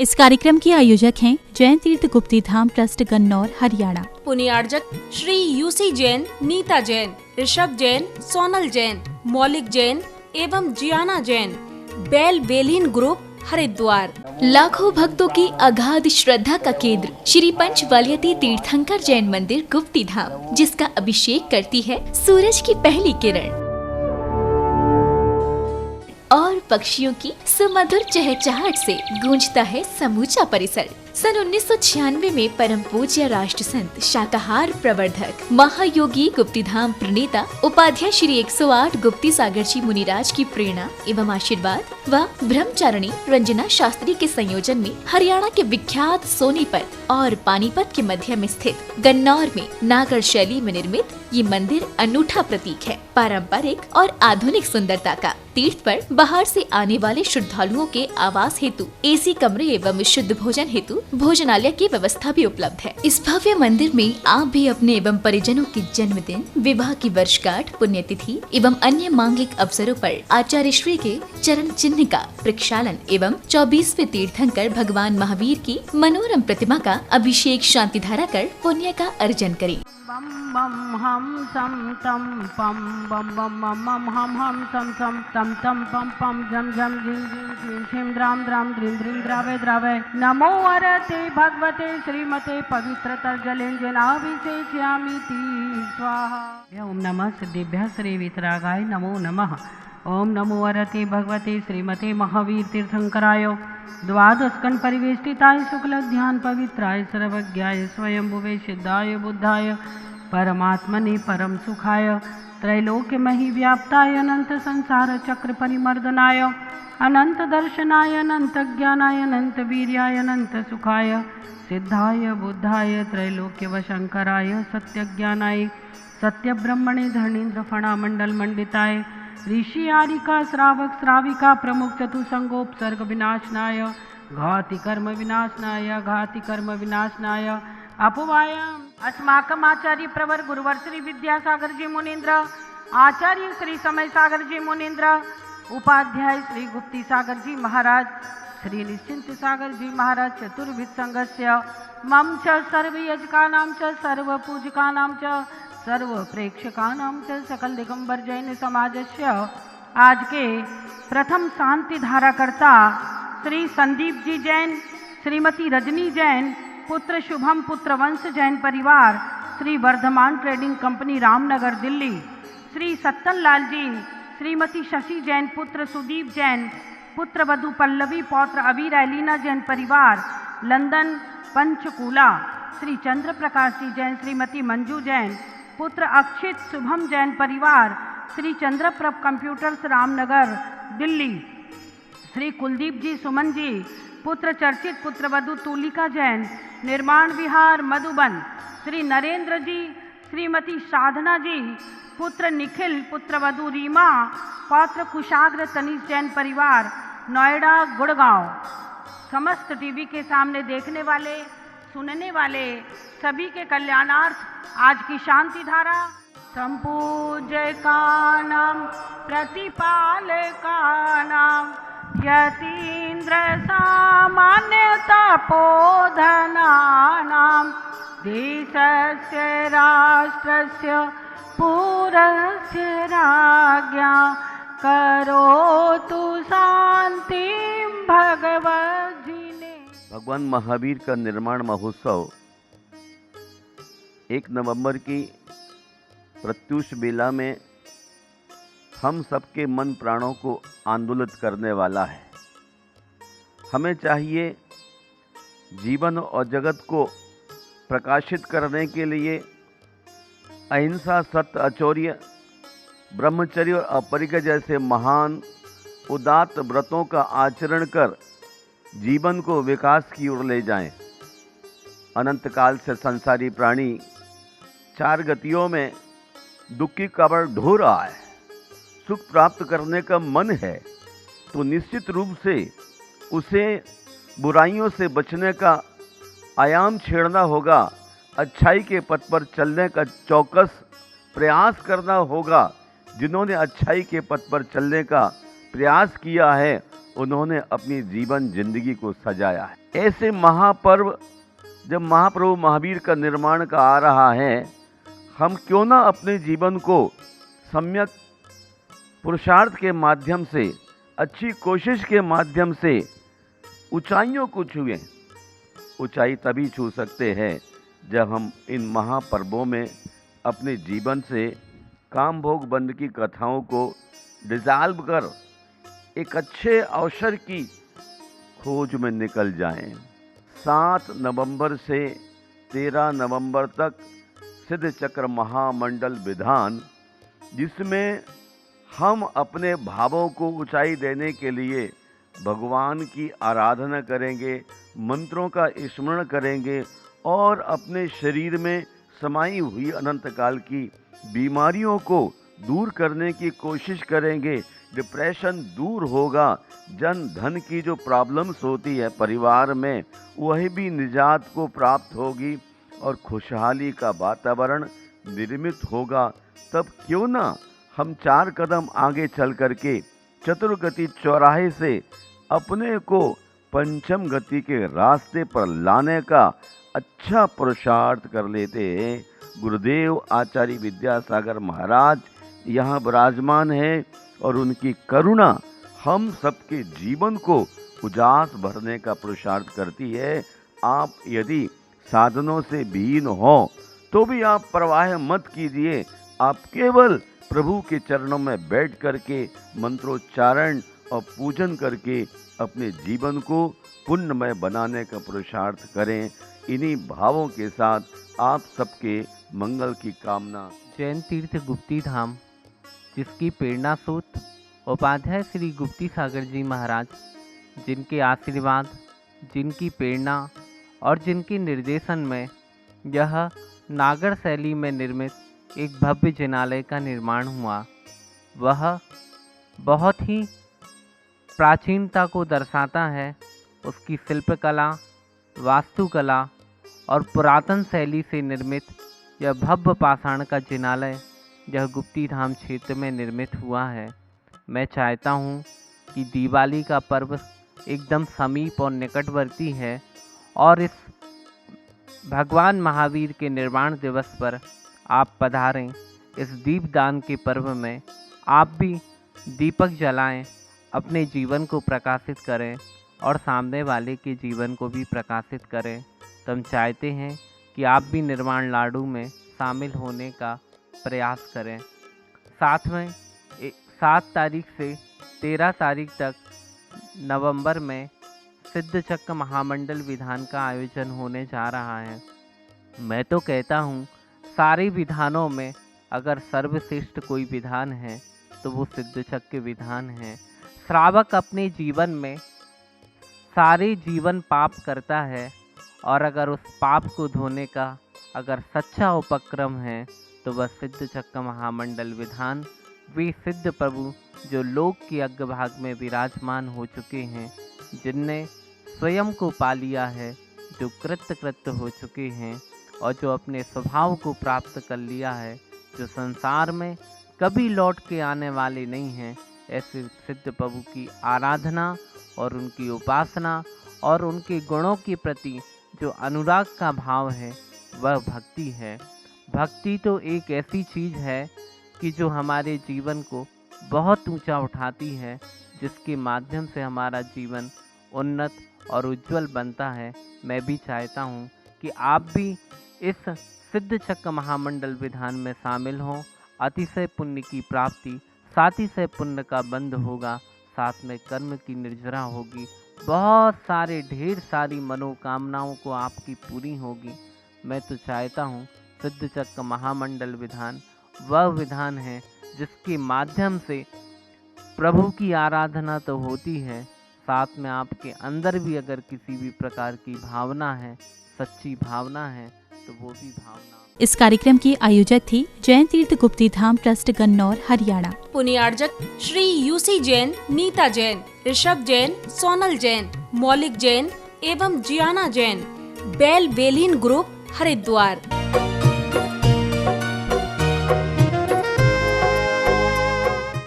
इस कार्यक्रम के आयोजक हैं जैन तीर्थ गुप्ती धाम ट्रस्ट गन्नौर हरियाणा। पुण्यार्जक श्री यूसी जैन, नीता जैन, ऋषभ जैन, सोनल जैन, मौलिक जैन एवं जियाना जैन, बेल बेलिन ग्रुप हरिद्वार। लाखों भक्तों की अगाध श्रद्धा का केंद्र श्री पंचवालियती तीर्थंकर जैन मंदिर गुप्ती धाम, जिसका अभिषेक करती है सूरज की पहली किरण और पक्षियों की सुमधुर चहचहाहट से गूंजता है समूचा परिसर। सन 1996 में परम पूज्य राष्ट्र संत शाकाहार प्रवर्धक महायोगी गुप्तीधाम प्रणेता उपाध्याय श्री 108 गुप्ती सागर जी मुनिराज की प्रेरणा एवं आशीर्वाद व ब्रह्मचारिणी रंजना शास्त्री के संयोजन में हरियाणा के विख्यात सोनीपत और पानीपत के मध्य में स्थित गन्नौर में नागर शैली में निर्मित ये मंदिर अनूठा प्रतीक है पारंपरिक और आधुनिक सुंदरता का। तीर्थ पर बाहर से आने वाले श्रद्धालुओं के आवास हेतु एसी कमरे एवं शुद्ध भोजन हेतु भोजनालय की व्यवस्था भी उपलब्ध है। इस भव्य मंदिर में आप भी अपने एवं परिजनों के जन्मदिन, विवाह की वर्षगांठ, पुण्यतिथि एवं अन्य मांगिक अवसरों पर आचार्य श्री के चरण चिन्ह का प्रक्षालन एवं 24वें तीर्थंकर भगवान महावीर की मनोरम प्रतिमा का अभिषेक शांति धारा कर पुण्य का अर्जन करें। बम बम हम सम तम पम बम बम मम मम हम सम सम तम तम पम पम झम झम झिम झिम क्लीं क्षीं द्राम द्राम द्रीं द्रीं द्रावे द्रावे। नमो अरते भगवते श्रीमते पवित्रतर जलेन स्वाहा। ओम नमः सिद्धेभ्यः श्री वीतरागाय नमो नमः। ओम नमो अरते भगवते श्रीमते महावीर तीर्थंकराय द्वादशकन परिवेष्टिताय शुक्ल ध्यान पवित्राय सर्वज्ञाय स्वयंभुवे सिद्धाय बुद्धाय परमात्मने परम सुखाय त्रैलोक्य मही व्याप्ताय अनंत संसार चक्र परिमर्दनाय अनंत दर्शनाय अनंत ज्ञानाय अनंत वीर्याय अनंत सुखाय सिद्धाय बुद्धाय त्रैलोक्य वशंकराय सत्य ज्ञानाय सत्य ब्रह्मणे धर्णेन्द्र फणा मंडल मंडिताय ऋषि आरिका श्रावक श्राविका प्रमुख चतुसंगोपसर्ग विनाशनाय घाति कर्म विनाशनाय अपवायम अस्माकम आचार्य प्रवर गुरुवर श्री विद्यासागर जी मुनीन्द्र, आचार्य श्री समय सागर जी मुनीन्द्र, उपाध्याय श्री गुप्ती सागर जी महाराज, श्री निश्चिंत सागर जी महाराज चतुर्विध संघस्य मम च सर्व यजकानां च सर्व पूजकानां च सर्व प्रेक्षकानां च सकल दिगंबर जैन समाजस्य आज के प्रथम शांति धाराकर्ता श्री संदीप जी जैन, श्रीमती रजनी जैन, पुत्र शुभम पुत्र वंश जैन परिवार, श्री वर्धमान ट्रेडिंग कंपनी रामनगर दिल्ली, श्री सत्तन लाल जी, श्रीमती शशि जैन पुत्र सुदीप जैन, पुत्र वधु पल्लवी पौत्र अबीर एलिना जैन परिवार लंदन पंचकूला, श्री चंद्र प्रकाश जी जैन, श्रीमती मंजू जैन, पुत्र अक्षित शुभम जैन परिवार, श्री चंद्रप्रभ कंप्यूटर्स रामनगर दिल्ली, श्री कुलदीप जी सुमन जी, पुत्र चर्चित पुत्र वधु तुलिका जैन, निर्माण विहार मधुबन, श्री नरेंद्र जी, श्रीमती साधना जी, पुत्र निखिल पुत्र वधु रीमा, पौत्र कुशाग्र तनीश जैन परिवार नोएडा गुड़गांव। समस्त टीवी के सामने देखने वाले सुनने वाले सभी के कल्याणार्थ आज की शांति धारा संपूज्यकानां प्रतिपालकानां यतीन्द्र सामान्य तपोधनानां देशस्य राष्ट्रस्य पूरस्य राज्ञा करोतु शांतिं भगवद्जिने। भगवान महावीर का निर्माण महोत्सव 1 नवंबर की प्रत्यूष बेला में हम सबके मन प्राणों को आंदोलित करने वाला है। हमें चाहिए जीवन और जगत को प्रकाशित करने के लिए अहिंसा, सत्य, अचौर्य, ब्रह्मचर्य और अपरिग्रह जैसे महान उदात्त व्रतों का आचरण कर जीवन को विकास की ओर ले जाएं। अनंत काल से संसारी प्राणी 4 गतियों में दुख की कबर ढो रहा है। सुख प्राप्त करने का मन है तो निश्चित रूप से उसे बुराइयों से बचने का आयाम छेड़ना होगा। अच्छाई के पथ पर चलने का चौकस प्रयास करना होगा। जिन्होंने अच्छाई के पथ पर चलने का प्रयास किया है उन्होंने अपनी जीवन जिंदगी को सजाया है। ऐसे महापर्व जब महाप्रभु महावीर का निर्माण का आ रहा है, हम क्यों ना अपने जीवन को सम्यक पुरुषार्थ के माध्यम से, अच्छी कोशिश के माध्यम से ऊंचाइयों को छुएं। ऊंचाई तभी छू सकते हैं जब हम इन महापर्वों में अपने जीवन से काम भोग बंद की कथाओं को डिसॉल्व कर एक अच्छे अवसर की खोज में निकल जाएं। 7 नवंबर से 13 नवंबर तक सिद्ध चक्र महामंडल विधान, जिसमें हम अपने भावों को ऊंचाई देने के लिए भगवान की आराधना करेंगे, मंत्रों का स्मरण करेंगे और अपने शरीर में समाई हुई अनंत काल की बीमारियों को दूर करने की कोशिश करेंगे। डिप्रेशन दूर होगा, जन धन की जो प्रॉब्लम्स होती है परिवार में, वही भी निजात को प्राप्त होगी और खुशहाली का वातावरण निर्मित होगा। तब क्यों ना हम 4 कदम आगे चल करके चतुर्गति चौराहे से अपने को पंचम गति के रास्ते पर लाने का अच्छा पुरुषार्थ कर लेते हैं। गुरुदेव आचार्य विद्यासागर महाराज यहाँ विराजमान है और उनकी करुणा हम सबके जीवन को उजास भरने का पुरुषार्थ करती है। आप यदि साधनों से विहीन हो तो भी आप परवाह मत कीजिए। आप केवल प्रभु के चरणों में बैठ करके मंत्रोच्चारण और पूजन करके अपने जीवन को पुण्यमय बनाने का पुरुषार्थ करें। इन्हीं भावों के साथ आप सबके मंगल की कामना। जैन तीर्थ गुप्ती धाम, जिसकी प्रेरणा सूत उपाध्याय श्री गुप्ती सागर जी महाराज, जिनके आशीर्वाद, जिनकी प्रेरणा और जिनके निर्देशन में यह नागर शैली में निर्मित एक भव्य जिनालय का निर्माण हुआ, वह बहुत ही प्राचीनता को दर्शाता है। उसकी शिल्पकला, वास्तुकला और पुरातन शैली से निर्मित यह भव्य पाषाण का जिनालय यह गुप्ती धाम क्षेत्र में निर्मित हुआ है। मैं चाहता हूँ कि दिवाली का पर्व एकदम समीप और निकटवर्ती है और इस भगवान महावीर के निर्वाण दिवस पर आप पधारें। इस दीपदान के पर्व में आप भी दीपक जलाएं, अपने जीवन को प्रकाशित करें और सामने वाले के जीवन को भी प्रकाशित करें। तो हम चाहते हैं कि आप भी निर्वाण लाडू में शामिल होने का प्रयास करें। साथ में 7 तारीख से 13 तारीख तक नवंबर में सिद्ध चक्र महामंडल विधान का आयोजन होने जा रहा है। मैं तो कहता हूँ सारे विधानों में अगर सर्वश्रेष्ठ कोई विधान है तो वो सिद्ध चक्र विधान है। श्रावक अपने जीवन में सारे जीवन पाप करता है और अगर उस पाप को धोने का अगर सच्चा उपक्रम है तो वह सिद्ध चक्र महामंडल विधान, वे सिद्ध प्रभु जो लोक के अग्रभाग में विराजमान हो चुके हैं, जिनने स्वयं को पा लिया है, जो कृत्य हो चुके हैं और जो अपने स्वभाव को प्राप्त कर लिया है, जो संसार में कभी लौट के आने वाले नहीं हैं, ऐसे सिद्ध प्रभु की आराधना और उनकी उपासना और उनके गुणों के प्रति जो अनुराग का भाव है वह भक्ति है। भक्ति तो एक ऐसी चीज़ है कि जो हमारे जीवन को बहुत ऊंचा उठाती है, जिसके माध्यम से हमारा जीवन उन्नत और उज्जवल बनता है। मैं भी चाहता हूँ कि आप भी इस सिद्ध चक्र महामंडल विधान में शामिल हों। अतिशय पुण्य की प्राप्ति, साथ ही से पुण्य का बंध होगा, साथ में कर्म की निर्जरा होगी, बहुत सारे ढेर सारी मनोकामनाओं को आपकी पूरी होगी। मैं तो चाहता हूँ सिद्ध चक्र महामंडल विधान वह विधान है जिसके माध्यम से प्रभु की आराधना तो होती है, साथ में आपके अंदर भी अगर किसी भी प्रकार की भावना है, सच्ची भावना है, तो वो भी भावना। इस कार्यक्रम की आयोजक थी जैन तीर्थ गुप्ती धाम ट्रस्ट गन्नौर हरियाणा। पुण्यार्जक श्री यूसी जैन, नीता जैन, ऋषभ जैन, सोनल जैन, मौलिक जैन एवं जियाना जैन, बेल बेलिन ग्रुप हरिद्वार।